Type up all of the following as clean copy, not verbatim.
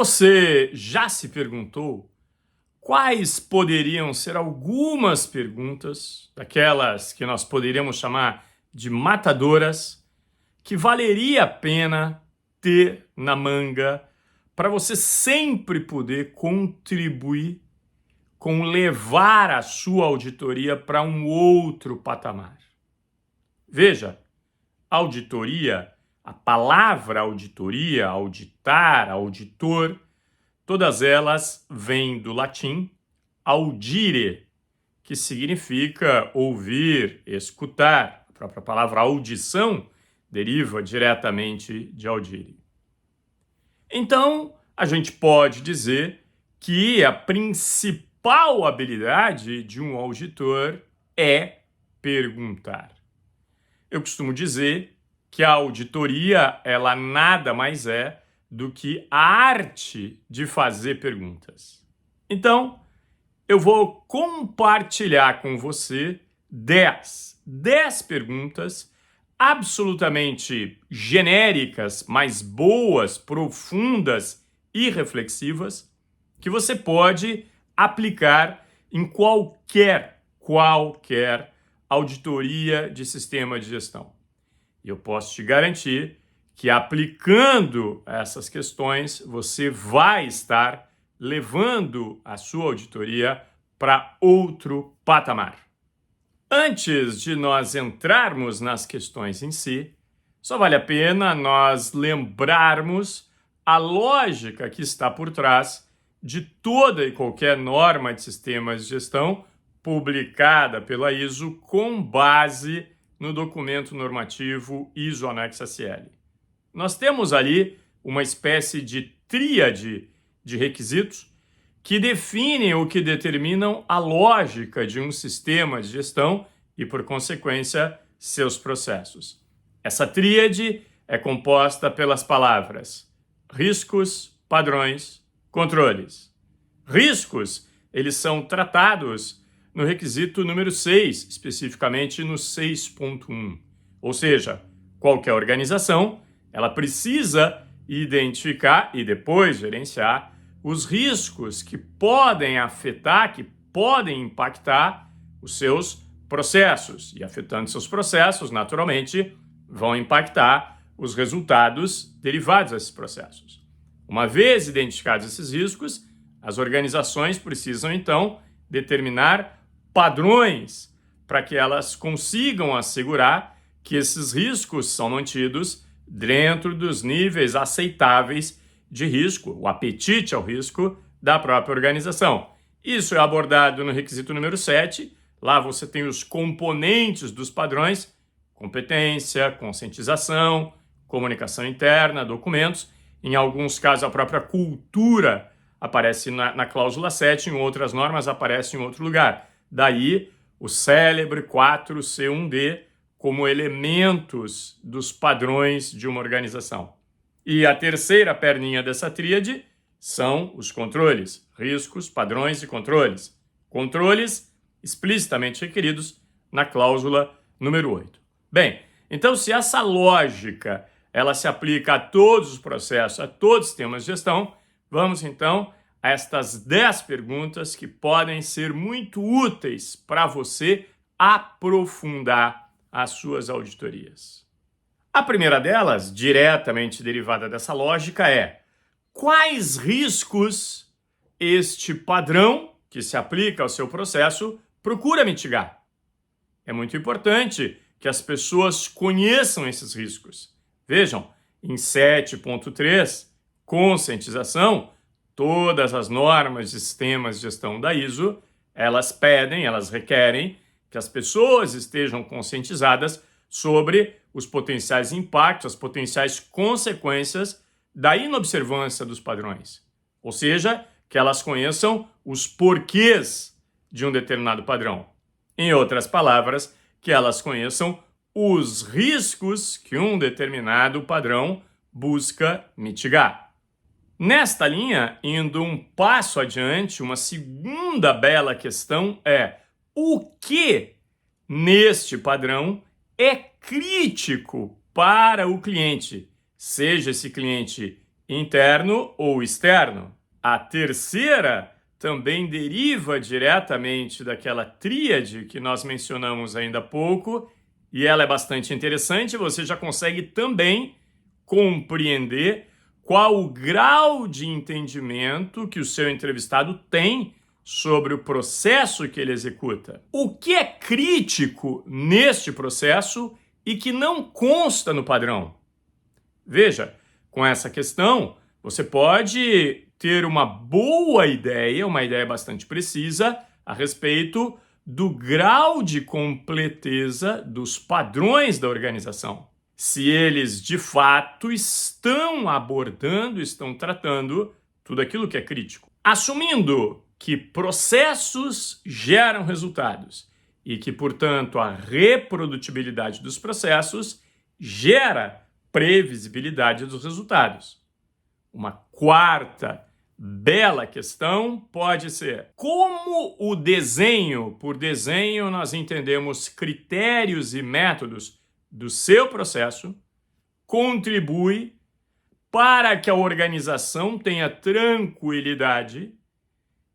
Você já se perguntou quais poderiam ser algumas perguntas, daquelas que nós poderíamos chamar de matadoras, que valeria a pena ter na manga para você sempre poder contribuir com levar a sua auditoria para um outro patamar? Veja, auditoria, a palavra auditoria, auditar, auditor, todas elas vêm do latim audire, que significa ouvir, escutar. A própria palavra audição deriva diretamente de audire. Então, a gente pode dizer que a principal habilidade de um auditor é perguntar. Eu costumo dizer que a auditoria, ela nada mais é do que a arte de fazer perguntas. Então, eu vou compartilhar com você 10 perguntas absolutamente genéricas, mas boas, profundas e reflexivas, que você pode aplicar em qualquer auditoria de sistema de gestão. E eu posso te garantir que aplicando essas questões, você vai estar levando a sua auditoria para outro patamar. Antes de nós entrarmos nas questões em si, só vale a pena nós lembrarmos a lógica que está por trás de toda e qualquer norma de sistemas de gestão publicada pela ISO com base no documento normativo ISO anexo SL. Nós temos ali uma espécie de tríade de requisitos que definem ou que determinam a lógica de um sistema de gestão e, por consequência, seus processos. Essa tríade é composta pelas palavras riscos, padrões, controles. Riscos, eles são tratados no requisito número 6, especificamente no 6.1. Ou seja, qualquer organização, ela precisa identificar e depois gerenciar os riscos que podem afetar, que podem impactar os seus processos. E afetando seus processos, naturalmente, vão impactar os resultados derivados desses processos. Uma vez identificados esses riscos, as organizações precisam, então, determinar padrões para que elas consigam assegurar que esses riscos são mantidos dentro dos níveis aceitáveis de risco, o apetite ao risco da própria organização. Isso é abordado no requisito número 7. Lá você tem os componentes dos padrões: competência, conscientização, comunicação interna, documentos. Em alguns casos, a própria cultura aparece na cláusula 7, em outras normas aparece em outro lugar. Daí o célebre 4C1D como elementos dos padrões de uma organização. E a terceira perninha dessa tríade são os controles: riscos, padrões e controles. Controles explicitamente requeridos na cláusula número 8. Bem, então se essa lógica ela se aplica a todos os processos, a todos os sistemas de gestão, vamos então a estas 10 perguntas que podem ser muito úteis para você aprofundar as suas auditorias. A primeira delas, diretamente derivada dessa lógica, é: quais riscos este padrão que se aplica ao seu processo procura mitigar? É muito importante que as pessoas conheçam esses riscos. Vejam, em 7.3, conscientização, todas as normas de sistemas de gestão da ISO, elas requerem que as pessoas estejam conscientizadas sobre os potenciais impactos, as potenciais consequências da inobservância dos padrões. Ou seja, que elas conheçam os porquês de um determinado padrão. Em outras palavras, que elas conheçam os riscos que um determinado padrão busca mitigar. Nesta linha, indo um passo adiante, uma segunda bela questão é: o que neste padrão é crítico para o cliente, seja esse cliente interno ou externo. A terceira também deriva diretamente daquela tríade que nós mencionamos ainda há pouco, e ela é bastante interessante. Você já consegue também compreender qual o grau de entendimento que o seu entrevistado tem sobre o processo que ele executa. O que é crítico neste processo e que não consta no padrão? Veja, com essa questão, você pode ter uma boa ideia, uma ideia bastante precisa a respeito do grau de completeza dos padrões da organização. Se eles, de fato, estão abordando, estão tratando tudo aquilo que é crítico. Assumindo que processos geram resultados e que, portanto, a reprodutibilidade dos processos gera previsibilidade dos resultados. Uma quarta bela questão pode ser: como o desenho, por desenho nós entendemos critérios e métodos do seu processo, contribui para que a organização tenha tranquilidade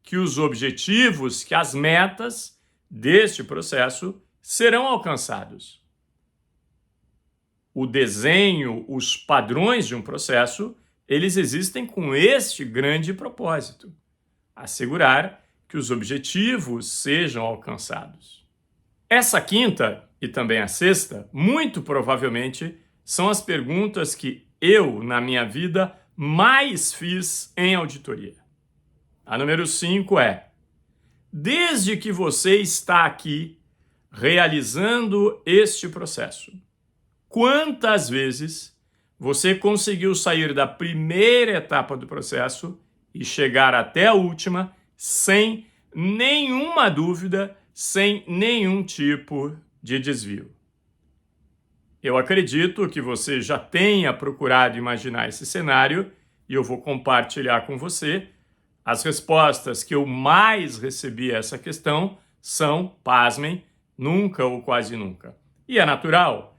que os objetivos, que as metas deste processo serão alcançados. O desenho, os padrões de um processo, eles existem com este grande propósito: assegurar que os objetivos sejam alcançados. Essa quinta e também a sexta, muito provavelmente, são as perguntas que eu, na minha vida, mais fiz em auditoria. A número 5 é: desde que você está aqui realizando este processo, quantas vezes você conseguiu sair da primeira etapa do processo e chegar até a última sem nenhuma dúvida, sem nenhum tipo de desvio? Eu acredito que você já tenha procurado imaginar esse cenário e eu vou compartilhar com você. As respostas que eu mais recebi a essa questão são, pasmem, nunca ou quase nunca. E é natural.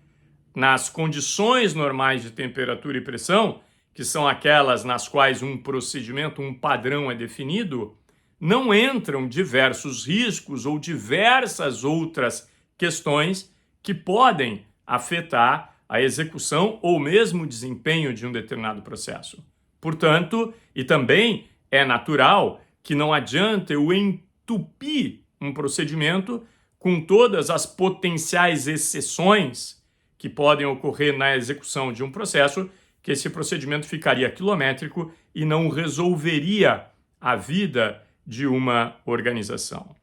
Nas condições normais de temperatura e pressão, que são aquelas nas quais um procedimento, um padrão é definido, não entram diversos riscos ou diversas outras questões que podem afetar a execução ou mesmo o desempenho de um determinado processo. Portanto, e também é natural que não adianta eu entupir um procedimento com todas as potenciais exceções que podem ocorrer na execução de um processo, que esse procedimento ficaria quilométrico e não resolveria a vida de uma organização.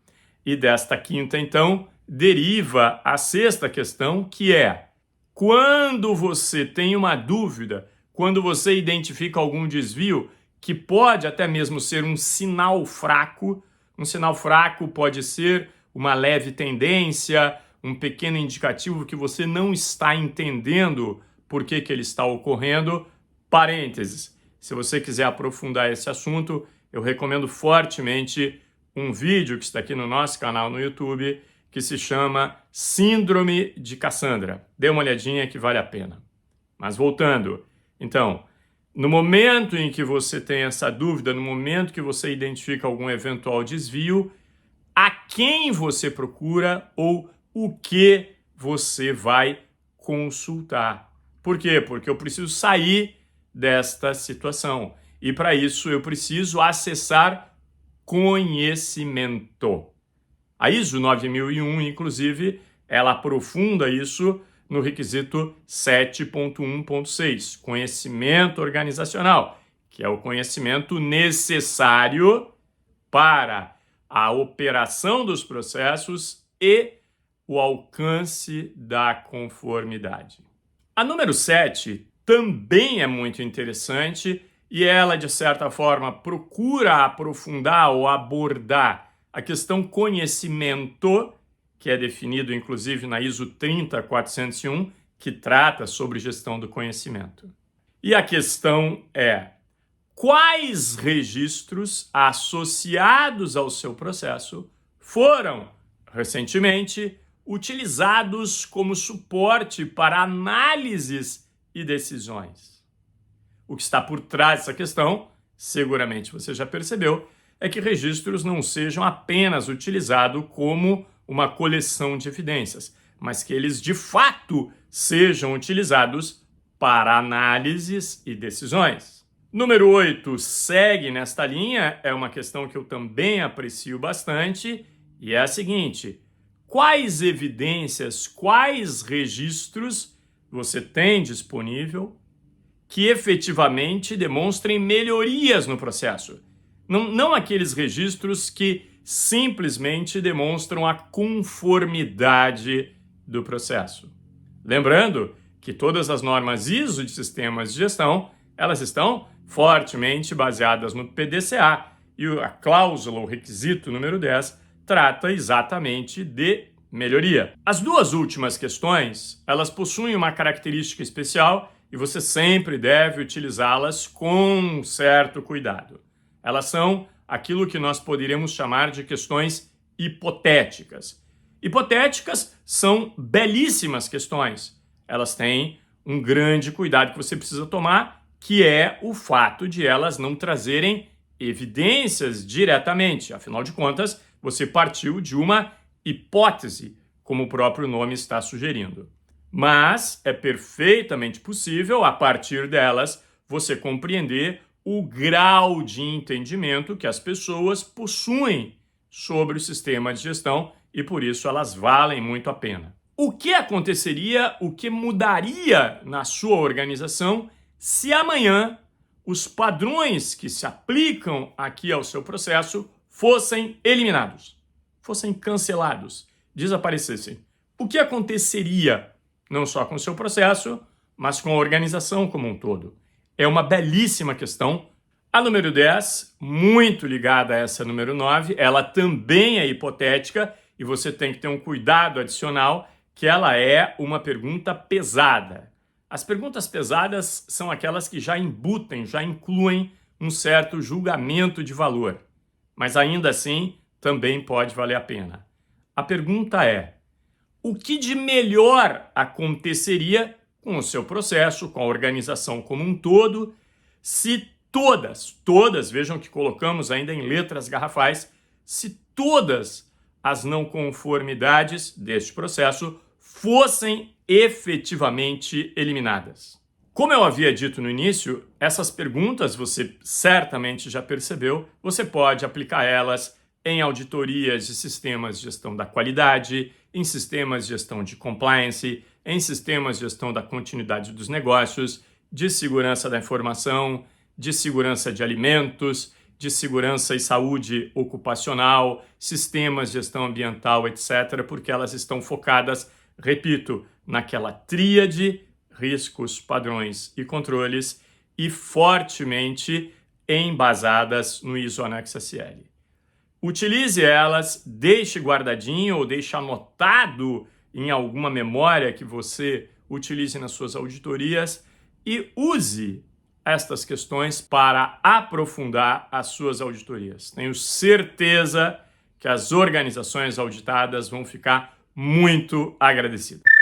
E desta quinta, então, deriva a sexta questão, que é: quando você tem uma dúvida, quando você identifica algum desvio, que pode até mesmo ser um sinal fraco pode ser uma leve tendência, um pequeno indicativo que você não está entendendo por que ele está ocorrendo. Parênteses, se você quiser aprofundar esse assunto, eu recomendo fortemente um vídeo que está aqui no nosso canal no YouTube, que se chama Síndrome de Cassandra. Dê uma olhadinha que vale a pena. Mas voltando, então, no momento em que você tem essa dúvida, no momento que você identifica algum eventual desvio, a quem você procura ou o que você vai consultar. Por quê? Porque eu preciso sair desta situação. E para isso eu preciso acessar conhecimento. A ISO 9001, inclusive, ela aprofunda isso no requisito 7.1.6, conhecimento organizacional, que é o conhecimento necessário para a operação dos processos e o alcance da conformidade. A número 7 também é muito interessante e ela, de certa forma, procura aprofundar ou abordar a questão conhecimento, que é definido inclusive na ISO 30401, que trata sobre gestão do conhecimento. E a questão é: quais registros associados ao seu processo foram, recentemente, utilizados como suporte para análises e decisões? O que está por trás dessa questão, seguramente você já percebeu, é que registros não sejam apenas utilizados como uma coleção de evidências, mas que eles de fato sejam utilizados para análises e decisões. Número 8, segue nesta linha, é uma questão que eu também aprecio bastante, e é a seguinte: quais evidências, quais registros você tem disponível que efetivamente demonstrem melhorias no processo? Não aqueles registros que simplesmente demonstram a conformidade do processo. Lembrando que todas as normas ISO de sistemas de gestão, elas estão fortemente baseadas no PDCA, e a cláusula, o requisito número 10, trata exatamente de melhoria. As duas últimas questões, elas possuem uma característica especial e você sempre deve utilizá-las com certo cuidado. Elas são aquilo que nós poderíamos chamar de questões hipotéticas. Hipotéticas são belíssimas questões. Elas têm um grande cuidado que você precisa tomar, que é o fato de elas não trazerem evidências diretamente. Afinal de contas, você partiu de uma hipótese, como o próprio nome está sugerindo. Mas é perfeitamente possível, a partir delas, você compreender o grau de entendimento que as pessoas possuem sobre o sistema de gestão e, por isso, elas valem muito a pena. O que aconteceria, o que mudaria na sua organização se amanhã os padrões que se aplicam aqui ao seu processo fossem eliminados, fossem cancelados, desaparecessem? O que aconteceria não só com o seu processo, mas com a organização como um todo? É uma belíssima questão. A número 10, muito ligada a essa número 9, ela também é hipotética e você tem que ter um cuidado adicional, que ela é uma pergunta pesada. As perguntas pesadas são aquelas que já embutem, já incluem um certo julgamento de valor, mas ainda assim também pode valer a pena. A pergunta é: o que de melhor aconteceria com o seu processo, com a organização como um todo, se todas, vejam que colocamos ainda em letras garrafais, se todas as não conformidades deste processo fossem efetivamente eliminadas? Como eu havia dito no início, essas perguntas, você certamente já percebeu, você pode aplicar elas em auditorias de sistemas de gestão da qualidade, em sistemas de gestão de compliance, em sistemas de gestão da continuidade dos negócios, de segurança da informação, de segurança de alimentos, de segurança e saúde ocupacional, sistemas de gestão ambiental, etc., porque elas estão focadas, repito, naquela tríade, riscos, padrões e controles, e fortemente embasadas no ISO Anexo SL. Utilize elas, deixe guardadinho ou deixe anotado em alguma memória que você utilize nas suas auditorias e use estas questões para aprofundar as suas auditorias. Tenho certeza que as organizações auditadas vão ficar muito agradecidas.